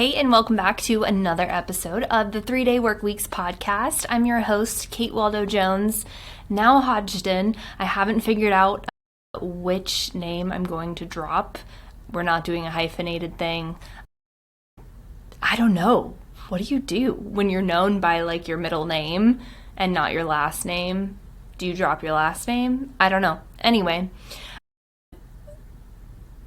Hey, and welcome back to another episode of the 3-Day Workweeks Podcast. I'm your host, Kate Waldo Jones, now Hodgson. I haven't figured out which name I'm going to drop. We're not doing a hyphenated thing. I don't know. What do you do when you're known by like your middle name and not your last name? Do you drop your last name? I don't know. Anyway,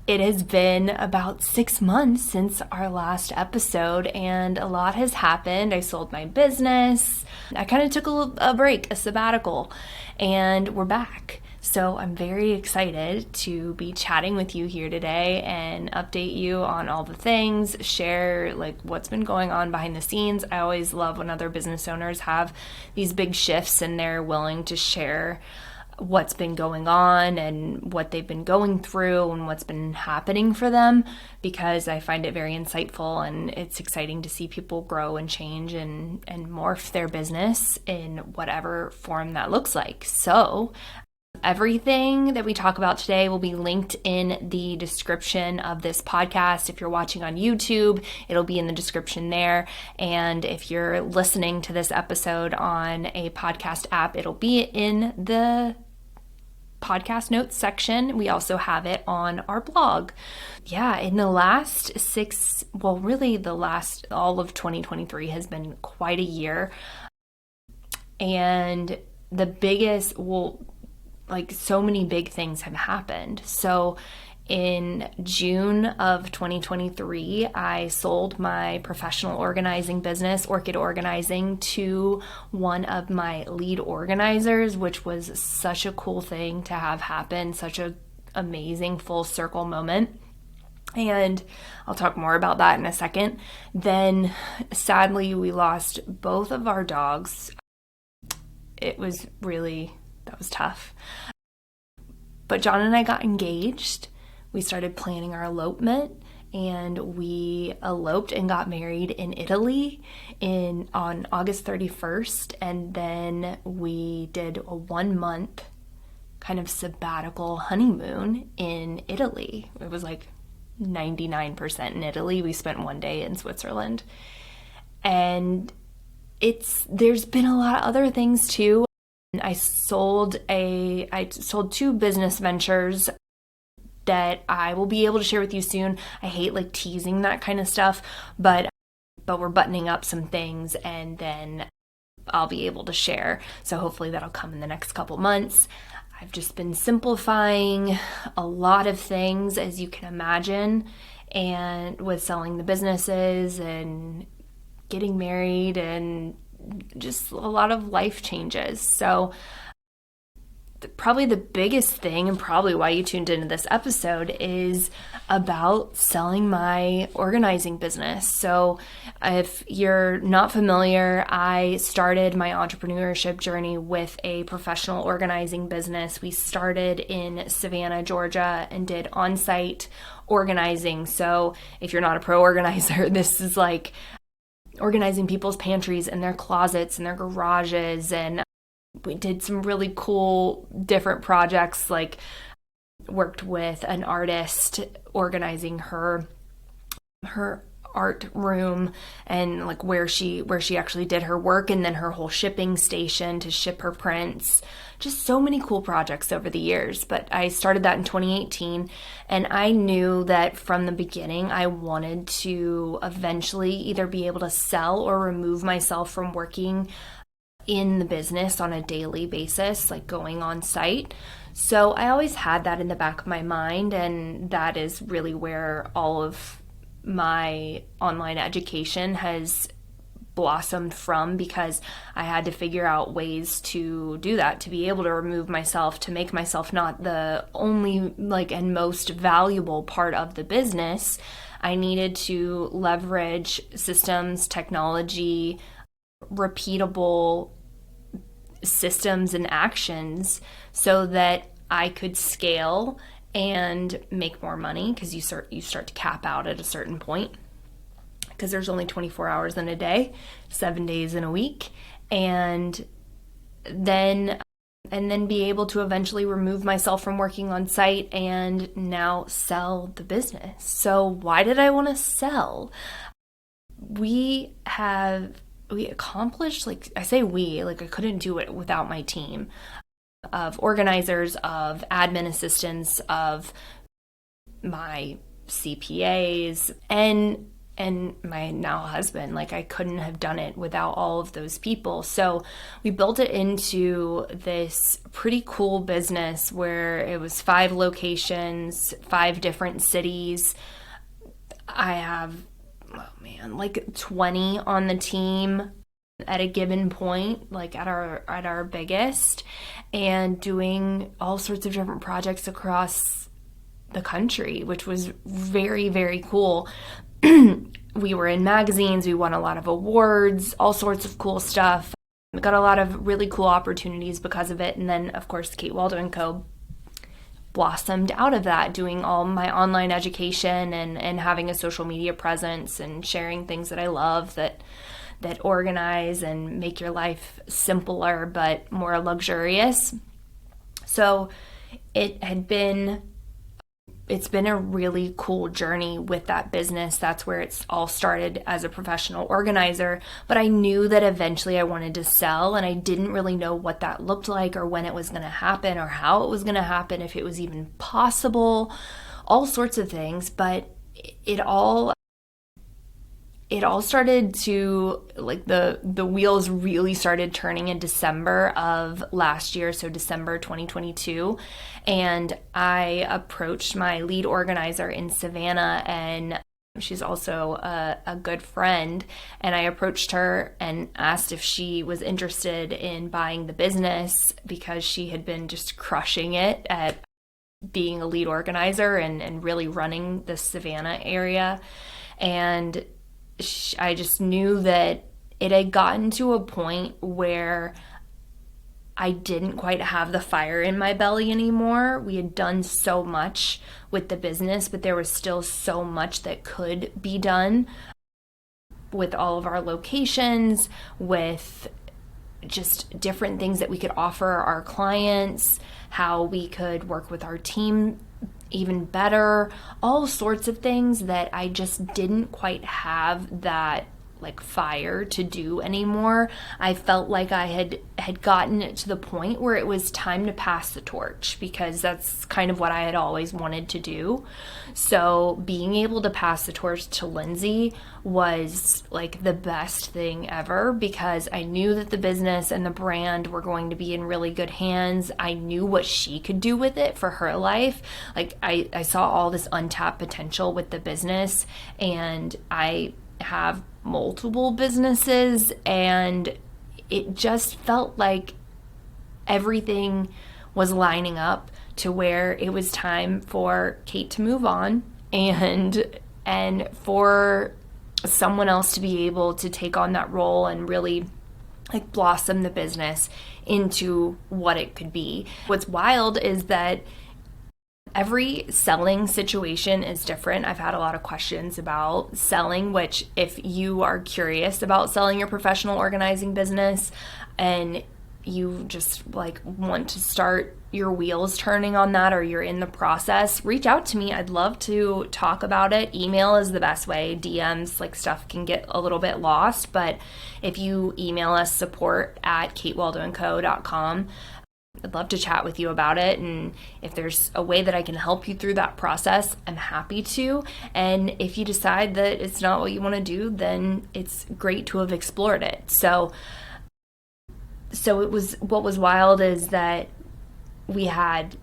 it has been about 6 months since our last episode, and a lot has happened. I sold my business. I kind of took a break, a sabbatical, and we're back. So I'm very excited to be chatting with you here today and update you on all the things, share like what's been going on behind the scenes. I always love when other business owners have these big shifts and they're willing to share what's been going on and what they've been going through and what's been happening for them, because I find it very insightful and it's exciting to see people grow and change and morph their business in whatever form that looks like. So everything that we talk about today will be linked in the description of this podcast. If you're watching on YouTube, it'll be in the description there. And if you're listening to this episode on a podcast app, it'll be in the podcast notes section. We also have it on our blog. Yeah, in the last all of 2023 has been quite a year. And the biggest, so many big things have happened. So in June of 2023, I sold my professional organizing business, Orchid Organizing, to one of my lead organizers, which was such a cool thing to have happen, such an amazing full circle moment. And I'll talk more about that in a second. Then sadly, we lost both of our dogs. That was tough. But John and I got engaged. We started planning our elopement, and we eloped and got married in Italy on August 31st. And then we did a 1-month kind of sabbatical honeymoon in Italy. It was like 99% in Italy. We spent 1 day in Switzerland. And there's been a lot of other things too. I sold 2 business ventures that I will be able to share with you soon. I hate teasing that kind of stuff, but we're buttoning up some things and then I'll be able to share. So hopefully that'll come in the next couple months. I've just been simplifying a lot of things, as you can imagine, and with selling the businesses and getting married and just a lot of life changes. So probably the biggest thing, and probably why you tuned into this episode, is about selling my organizing business. So if you're not familiar, I started my entrepreneurship journey with a professional organizing business. We started in Savannah, Georgia, and did on-site organizing. So if you're not a pro organizer, this is like organizing people's pantries and their closets and their garages. And we did some really cool different projects, like worked with an artist organizing her art room and where she actually did her work, and then her whole shipping station to ship her prints. Just so many cool projects over the years. But I started that in 2018, and I knew that from the beginning I wanted to eventually either be able to sell or remove myself from working in the business on a daily basis, like going on site. So I always had that in the back of my mind, and that is really where all of my online education has blossomed from, because I had to figure out ways to do that, to be able to remove myself, to make myself not the only and most valuable part of the business. I needed to leverage systems, technology, repeatable systems and actions so that I could scale and make more money, because you start to cap out at a certain point, because there's only 24 hours in a day, 7 days in a week, and then be able to eventually remove myself from working on site and now sell the business. So why did I want to sell? we accomplished, like I say we, like I couldn't do it without my team of organizers, of admin assistants, of my CPAs, and my now husband. Like I couldn't have done it without all of those people. So we built it into this pretty cool business where it was 5 locations, 5 different cities. I have, like 20 on the team at a given point, like at our biggest, and doing all sorts of different projects across the country, which was very, very cool. We were in magazines, we won a lot of awards, all sorts of cool stuff. We got a lot of really cool opportunities because of it. And then, of course, Kate Waldo & Co. blossomed out of that, doing all my online education and having a social media presence and sharing things that I love that organize and make your life simpler but more luxurious. So it's been a really cool journey with that business. That's where it's all started as a professional organizer. But I knew that eventually I wanted to sell, and I didn't really know what that looked like or when it was going to happen or how it was going to happen, if it was even possible, all sorts of things. But it all started to, like, the wheels really started turning in December of last year, so December 2022. And I approached my lead organizer in Savannah, and she's also a good friend. And I approached her and asked if she was interested in buying the business because she had been just crushing it at being a lead organizer and really running the Savannah area. And I just knew that it had gotten to a point where I didn't quite have the fire in my belly anymore. We had done so much with the business, but there was still so much that could be done with all of our locations, with just different things that we could offer our clients, how we could work with our team even better, all sorts of things that I just didn't quite have that like fire to do anymore. I felt like I had gotten it to the point where it was time to pass the torch, because that's kind of what I had always wanted to do. So being able to pass the torch to Lindsay was like the best thing ever, because I knew that the business and the brand were going to be in really good hands. I knew what she could do with it for her life. Like I saw all this untapped potential with the business, and I have multiple businesses, and it just felt like everything was lining up to where it was time for Kate to move on and for someone else to be able to take on that role and really like blossom the business into what it could be. What's wild is that every selling situation is different. I've had a lot of questions about selling, which if you are curious about selling your professional organizing business and you just like want to start your wheels turning on that, or you're in the process, reach out to me. I'd love to talk about it. Email is the best way. DMs, like stuff can get a little bit lost, but if you email us support@katewaldoandco.com, I'd love to chat with you about it, and if there's a way that I can help you through that process, I'm happy to. And if you decide that it's not what you want to do, then it's great to have explored it. So it was, what was wild is that we had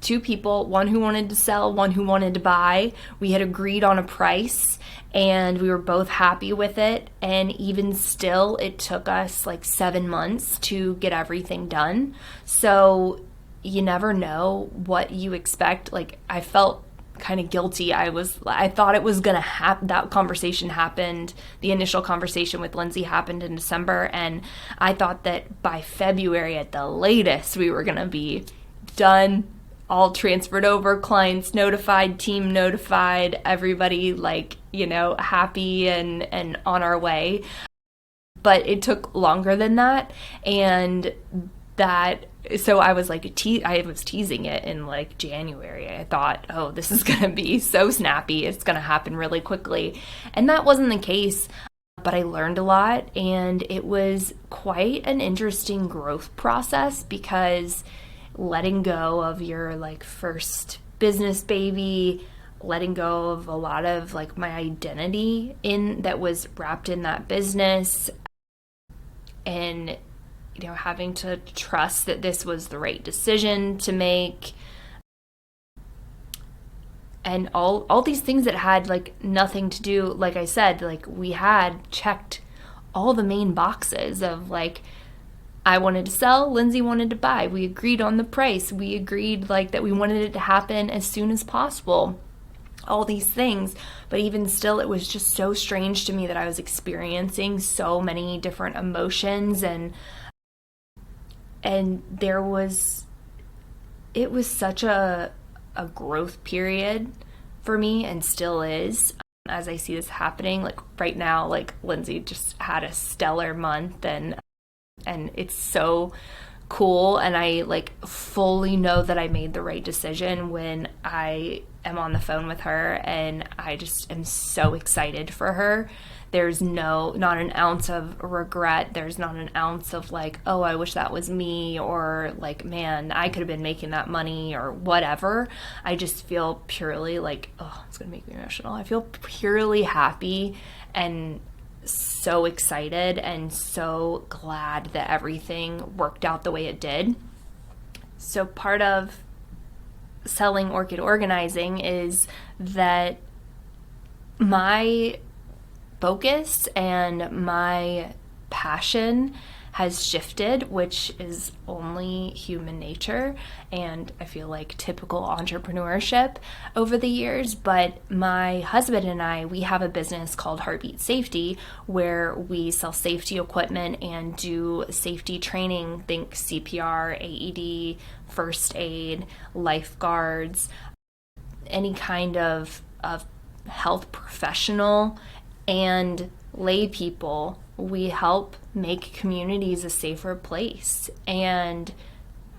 2 people, one who wanted to sell, one who wanted to buy. We had agreed on a price and we were both happy with it. And even still, it took us like 7 months to get everything done. So you never know what you expect. Like I felt kind of guilty. I thought it was going to happen. That conversation happened. The initial conversation with Lindsay happened in December. And I thought that by February at the latest, we were going to be done, all transferred over, clients notified, team notified, everybody like, happy and on our way. But it took longer than that. And so I was like, I was teasing it in like January. I thought, oh, this is going to be so snappy. It's going to happen really quickly. And that wasn't the case. but I learned a lot, and it was quite an interesting growth process because letting go of your first business baby, letting go of a lot of my identity that was wrapped in that business, and having to trust that this was the right decision to make, and all these things that had nothing to do, like I said, we had checked all the main boxes of I wanted to sell, Lindsay wanted to buy. We agreed on the price. We agreed that we wanted it to happen as soon as possible. All these things, but even still, it was just so strange to me that I was experiencing so many different emotions, and it was such a growth period for me, and still is, as I see this happening. Right now, Lindsay just had a stellar month, and it's so cool, and I fully know that I made the right decision when I am on the phone with her, and I just am so excited for her. There's not an ounce of regret. There's not an ounce of oh, I wish that was me, or man, I could have been making that money, or whatever. I just feel purely oh, it's gonna make me emotional. I feel purely happy and so excited and so glad that everything worked out the way it did. So part of selling Orchid Organizing is that my focus and my passion has shifted, which is only human nature, and I feel typical entrepreneurship over the years. But my husband and I, we have a business called Heartbeat Safety, where we sell safety equipment and do safety training. Think CPR, AED, first aid, lifeguards, any kind of health professional and lay people. We help make communities a safer place. And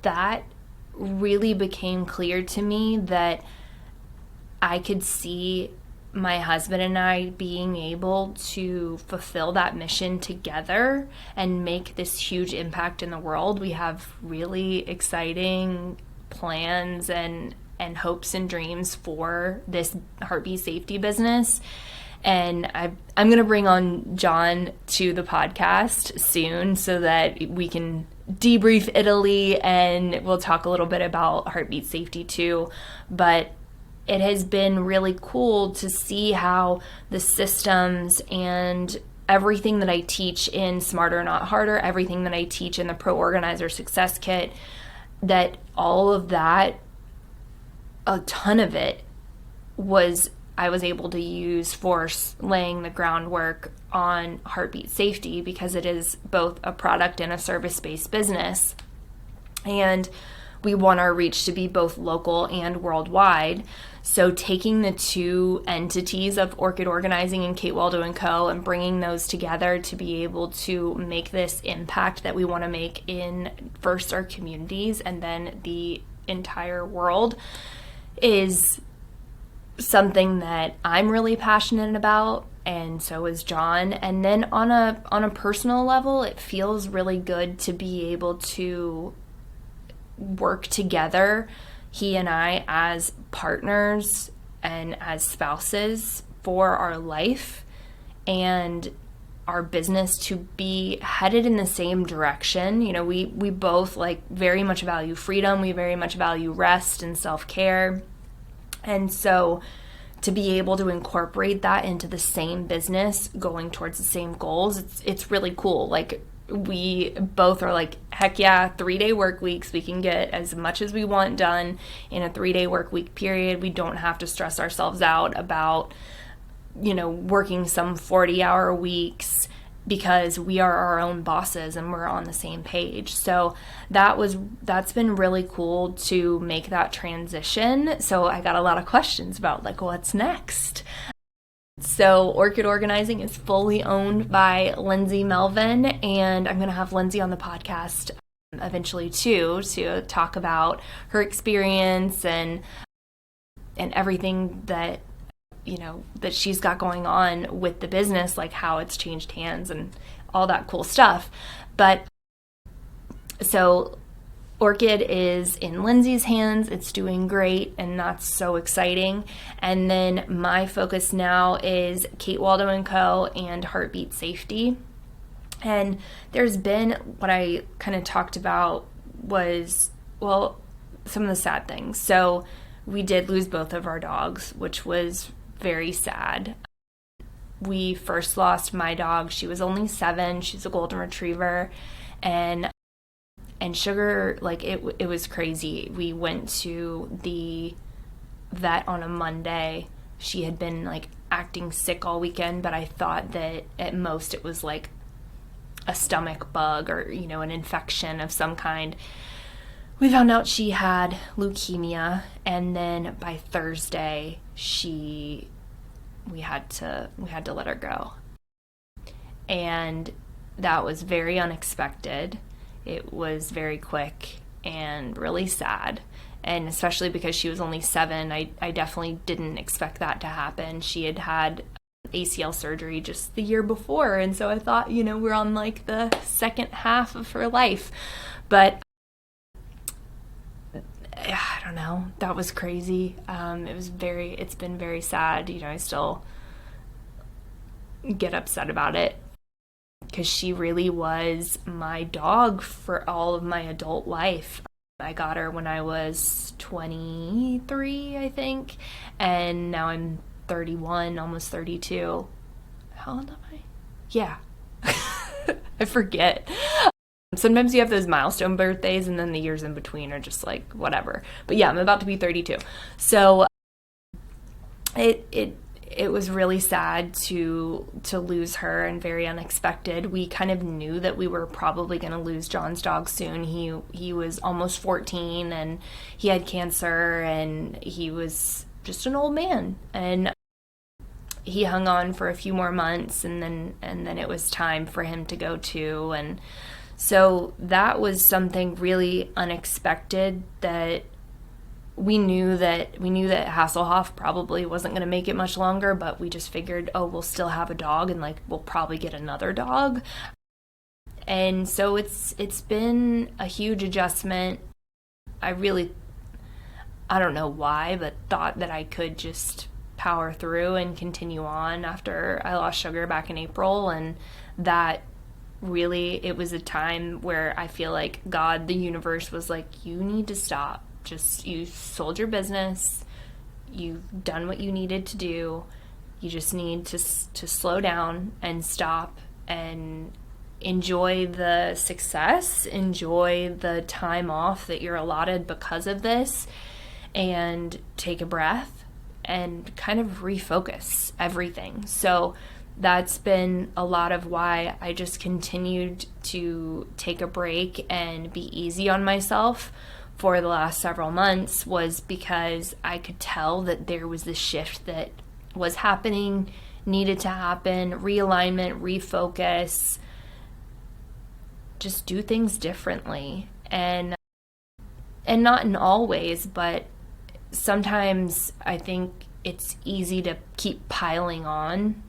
that really became clear to me that I could see my husband and I being able to fulfill that mission together and make this huge impact in the world. We have really exciting plans and hopes and dreams for this Heartbeat Safety business. And I'm going to bring on John to the podcast soon so that we can debrief Italy, and we'll talk a little bit about Heartbeat Safety too. But it has been really cool to see how the systems and everything that I teach in Smarter Not Harder, everything that I teach in the Pro Organizer Success Kit, that all of that, a ton of it, I was able to use for laying the groundwork on Heartbeat Safety, because it is both a product and a service-based business. And we want our reach to be both local and worldwide. So taking the two entities of Orchid Organizing and Kate Waldo & Co. and bringing those together to be able to make this impact that we want to make in first our communities and then the entire world is something that I'm really passionate about, and so is John. And then on a personal level, it feels really good to be able to work together, he and I, as partners and as spouses for our life and our business to be headed in the same direction. We both very much value freedom. We very much value rest and self-care. And so to be able to incorporate that into the same business, going towards the same goals, it's really cool. We both are heck yeah, 3-day work weeks. We can get as much as we want done in a 3-day work week period. We don't have to stress ourselves out about, working some 40-hour weeks, because we are our own bosses and we're on the same page. So that's been really cool to make that transition. So I got a lot of questions about what's next. So Orchid Organizing is fully owned by Lindsay Melvin, and I'm going to have Lindsay on the podcast eventually too, to talk about her experience and everything that that she's got going on with the business, like how it's changed hands and all that cool stuff. But so Orchid is in Lindsay's hands. It's doing great, and that's so exciting. And then my focus now is Kate Waldo & Co. and Heartbeat Safety. And there's been, what I kind of talked about was, some of the sad things. So we did lose both of our dogs, which was very sad. We first lost my dog. She was only 7. She's a golden retriever. And Sugar, like, it was crazy. We went to the vet on a Monday. She had been, like, acting sick all weekend, but I thought that at most it was, like, a stomach bug or, an infection of some kind. We found out she had leukemia, and then by Thursday, we had to let her go. And that was very unexpected. It was very quick and really sad. And especially because she was only 7, I definitely didn't expect that to happen. She had ACL surgery just the year before, and so I thought, we're on like the second half of her life. But I don't know, that was crazy. It's been very sad. I still get upset about it because she really was my dog for all of my adult life. I got her when I was 23, I think, and now I'm 31, almost 32. How old am I? Yeah. I forget. Sometimes you have those milestone birthdays and then the years in between are just like whatever. But yeah, I'm about to be 32. So it was really sad to lose her and very unexpected. We kind of knew that we were probably going to lose John's dog soon. He was almost 14 and he had cancer and he was just an old man. And he hung on for a few more months and then it was time for him to go too. And so that was something really unexpected that we knew that Hasselhoff probably wasn't going to make it much longer, but we just figured, we'll still have a dog and like we'll probably get another dog. And so it's been a huge adjustment. I don't know why, but thought that I could just power through and continue on after I lost Sugar back in April, and that really, it was a time where I feel like God, the universe was like, you need to stop. You sold your business, you've done what you needed to do, you just need to slow down and stop and enjoy the success, enjoy the time off that you're allotted because of this, and take a breath and kind of refocus everything. So that's been a lot of why I just continued to take a break and be easy on myself for the last several months, was because I could tell that there was this shift that was happening, needed to happen, realignment, refocus, just do things differently. And not in all ways, but sometimes I think it's easy to keep piling on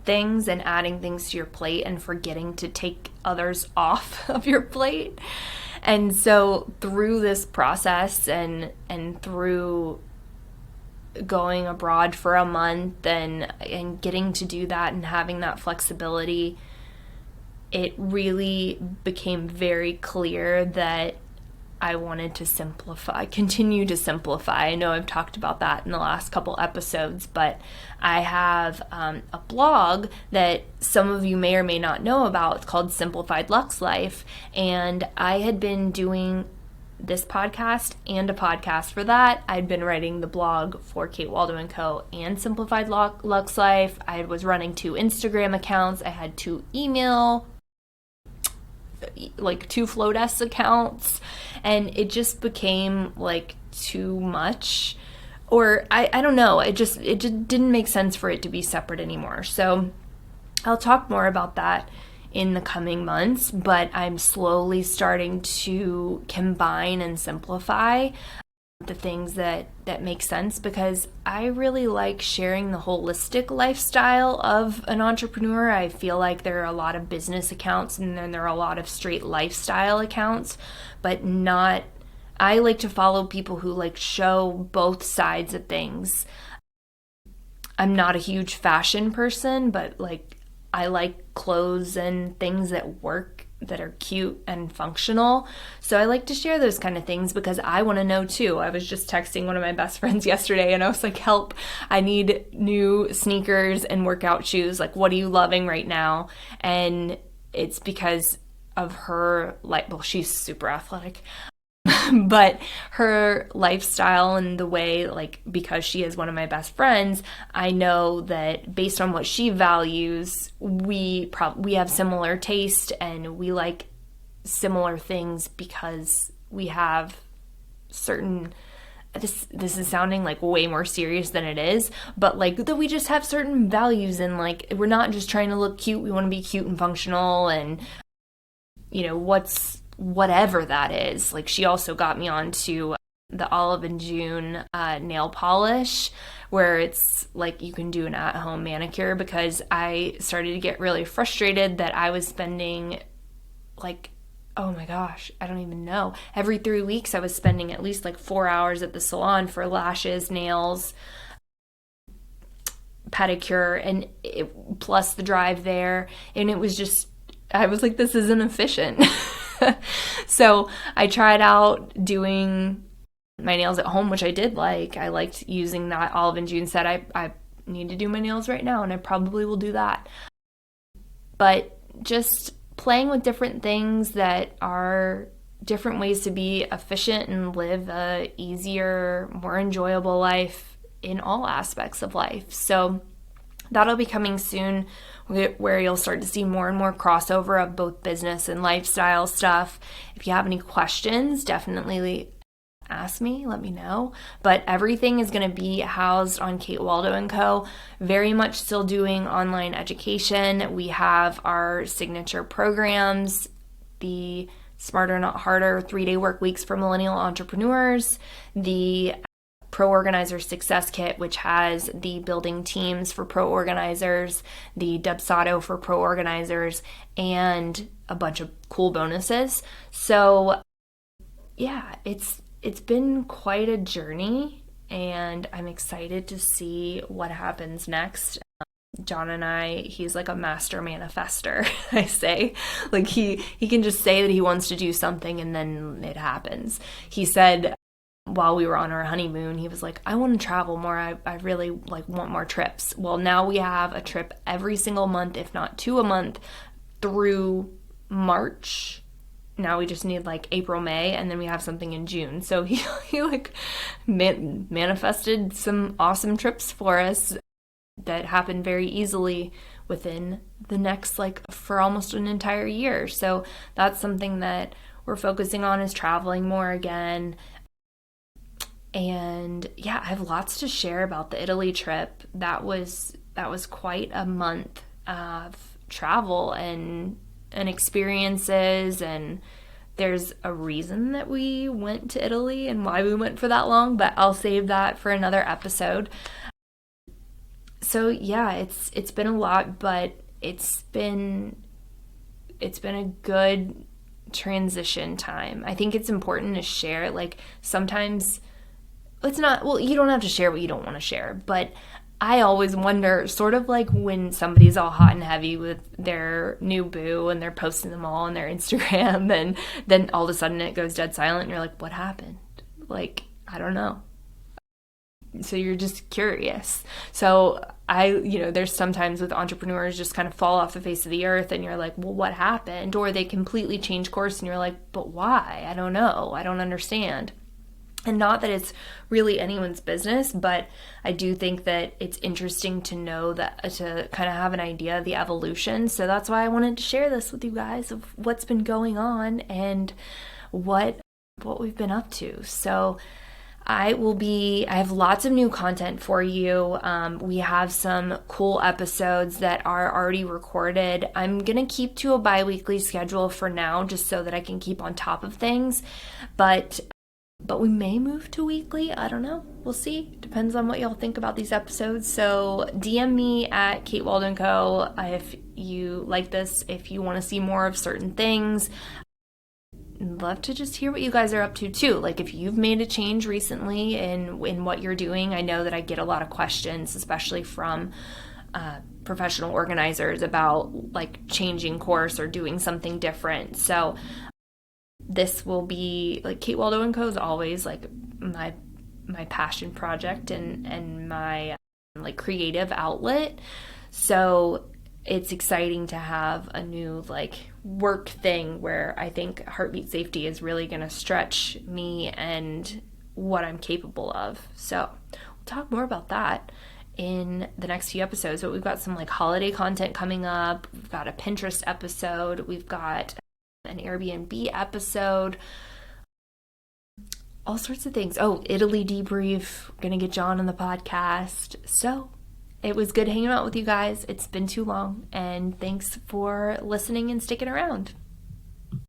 things and adding things to your plate and forgetting to take others off of your plate. And so through this process and through going abroad for a month and getting to do that and having that flexibility, it really became very clear that I wanted to continue to simplify. I know I've talked about that in the last couple episodes, but I have a blog that some of you may or may not know about. It's called Simplified Lux Life, and I had been doing this podcast and a podcast for that. I'd been writing the blog for Kate Waldo & Co. and Simplified Lux Life. I was running 2 Instagram accounts. I had 2 2 Flowdesk accounts, and it just became like too much, or I don't know, it just didn't make sense for it to be separate anymore. So I'll talk more about that in the coming months, but I'm slowly starting to combine and simplify. the things that make sense, because I really like sharing the holistic lifestyle of an entrepreneur. I feel like there are a lot of business accounts and then there are a lot of straight lifestyle accounts, but not, I like to follow people who like show both sides of things. I'm not a huge fashion person, but like I like clothes and things that work, that are cute and functional. So I like to share those kind of things because I want to know too. I was just texting one of my best friends yesterday and I was like, help, I need new sneakers and workout shoes. Like, what are you loving right now? And it's because of her, like, well, she's super athletic. But her lifestyle and the way, like, because she is one of my best friends, I know that based on what she values, we have similar taste and we like similar things because we have certain, this is sounding like way more serious than it is, but like that we just have certain values, and like we're not just trying to look cute, we want to be cute and functional, and you know, whatever that is. Like, she also got me onto the Olive and June nail polish, where it's like you can do an at-home manicure, because I started to get really frustrated that I was spending like, oh my gosh, I don't even know. Every 3 weeks I was spending at least like 4 hours at the salon for lashes, nails, pedicure, and plus the drive there. And it was just, I was like, this isn't efficient. So I tried out doing my nails at home, which I did like. I liked using that Olive and June set. I need to do my nails right now, and I probably will do that. But just playing with different things that are different ways to be efficient and live a easier, more enjoyable life in all aspects of life. So that'll be coming soon, where you'll start to see more and more crossover of both business and lifestyle stuff. If you have any questions, definitely ask me, let me know. But everything is going to be housed on Kate Waldo & Co. Very much still doing online education. We have our signature programs, the Smarter Not Harder 3-day work weeks for millennial entrepreneurs, the Pro Organizer Success Kit, which has the building teams for pro organizers, the Dubsado for pro organizers, and a bunch of cool bonuses. So yeah, it's been quite a journey, and I'm excited to see what happens next. John and I, he's like a master manifester, I say. Like he can just say that he wants to do something and then it happens. He said while we were on our honeymoon, he was like, I want to travel more. I really like want more trips. Well, now we have a trip every single month, if not 2 a month, through March. Now we just need like April, May, and then we have something in June. So he like manifested some awesome trips for us that happened very easily within the next, like, for almost an entire year. So that's something that we're focusing on, is traveling more again. And yeah, I have lots to share about the Italy trip. That was quite a month of travel and experiences, and there's a reason that we went to Italy and why we went for that long, but I'll save that for another episode. So yeah, it's been a lot, but it's been a good transition time. I think it's important to share. Like, sometimes it's not, well, you don't have to share what you don't want to share, but I always wonder, sort of like when somebody's all hot and heavy with their new boo and they're posting them all on their Instagram, and then all of a sudden it goes dead silent and you're like, what happened? Like, I don't know. So you're just curious. So there's sometimes with entrepreneurs just kind of fall off the face of the earth and you're like, well, what happened? Or they completely change course and you're like, but why? I don't know. I don't understand. And not that it's really anyone's business, but I do think that it's interesting to know that, to kind of have an idea of the evolution. So that's why I wanted to share this with you guys, of what's been going on and what we've been up to. So I have lots of new content for you. We have some cool episodes that are already recorded. I'm going to keep to a bi-weekly schedule for now, just so that I can keep on top of things. But but we may move to weekly. I don't know. We'll see. Depends on what y'all think about these episodes. So DM me at Kate Waldo & Co. if you like this, if you want to see more of certain things. I'd love to just hear what you guys are up to too. Like if you've made a change recently in what you're doing. I know that I get a lot of questions, especially from professional organizers, about like changing course or doing something different. So this will be like Kate Waldo & Co. is always like my passion project and my like creative outlet. So it's exciting to have a new like work thing where I think heartbeat safety is really going to stretch me and what I'm capable of. So we'll talk more about that in the next few episodes, but we've got some like holiday content coming up. We've got a Pinterest episode. We've got an Airbnb episode, all sorts of things. Oh, Italy debrief. We're going to get John on the podcast. So it was good hanging out with you guys. It's been too long, and thanks for listening and sticking around.